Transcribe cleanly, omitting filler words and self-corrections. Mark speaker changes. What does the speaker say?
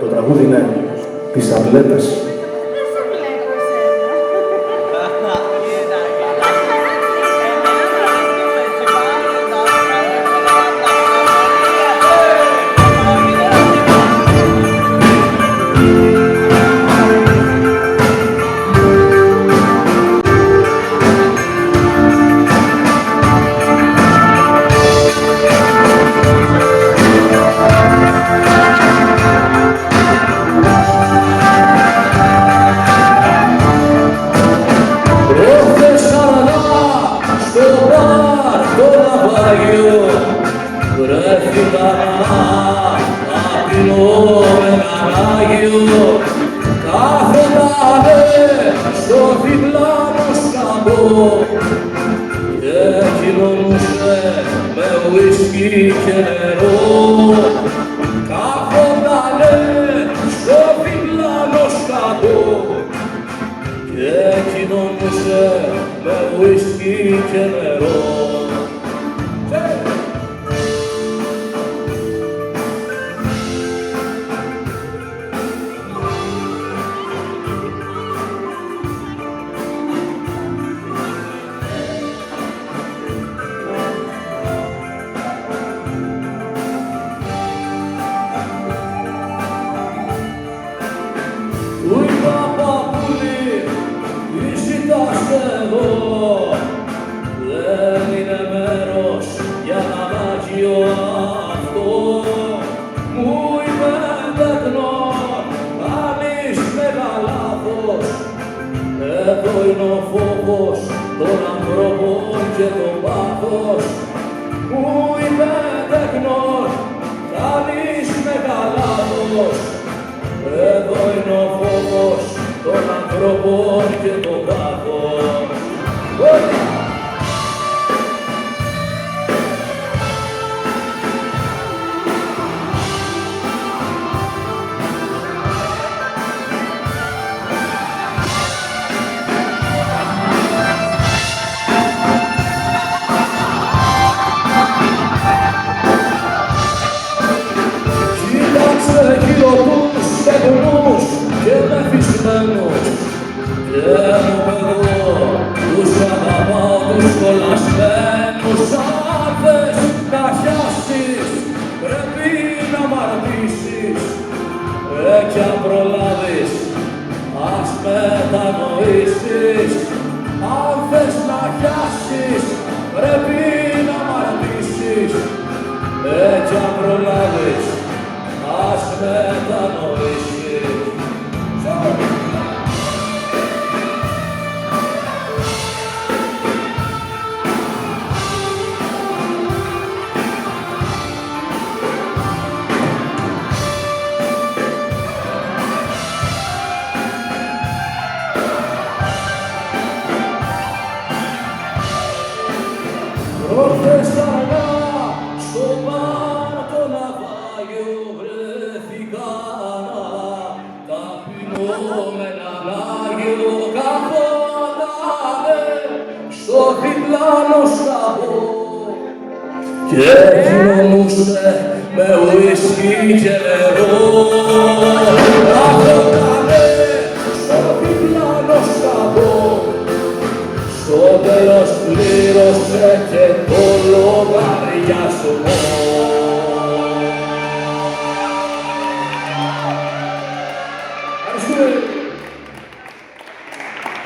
Speaker 1: Το τραγούδι είναι «Τις ταμπλέτες».
Speaker 2: Βρέθηκα απ' την Αγίου, κάθετανε στο διπλάνο σκαμπό και κοινωνούσε με ουίσκι και νερό. Κάθετανε στο διπλάνο σκαμπό και κοινωνούσε με ουίσκι και νερό. Του είπα παππούλη, τι ζητάς εδώ, δεν είναι μέρος για ανάγκιο αυτό. Μου είπε τεκνόν, κάνεις μεγαλάθος, εδώ είναι ο φόβος των ανθρώπων και το πάθος. Μου είπε τεκνόν, κάνεις μεγαλάθος, εδώ είναι ο φόβος των ανθρώπων και το πάθος. Κοίταξε γύρω τους στεγνούς και μεθυσμένους και μου εγώ τους αγαπάω τους κολλασμένους. Αν θες να χιάσεις πρέπει να μαρτήσεις κι αν προλάβεις ας μετανοήσεις. Αν θες να χιάσεις πρέπει να μαρτήσεις κι αν προλάβεις ας μετανοήσεις. Προχθές αργά στο μπαρ το ναυάγιο βρέθηκα να ταπεινώ με έναν Άγιο. Καθότανε στο διπλάνο σκαμπό και κοινωνούσε με ουίσκι και νερό.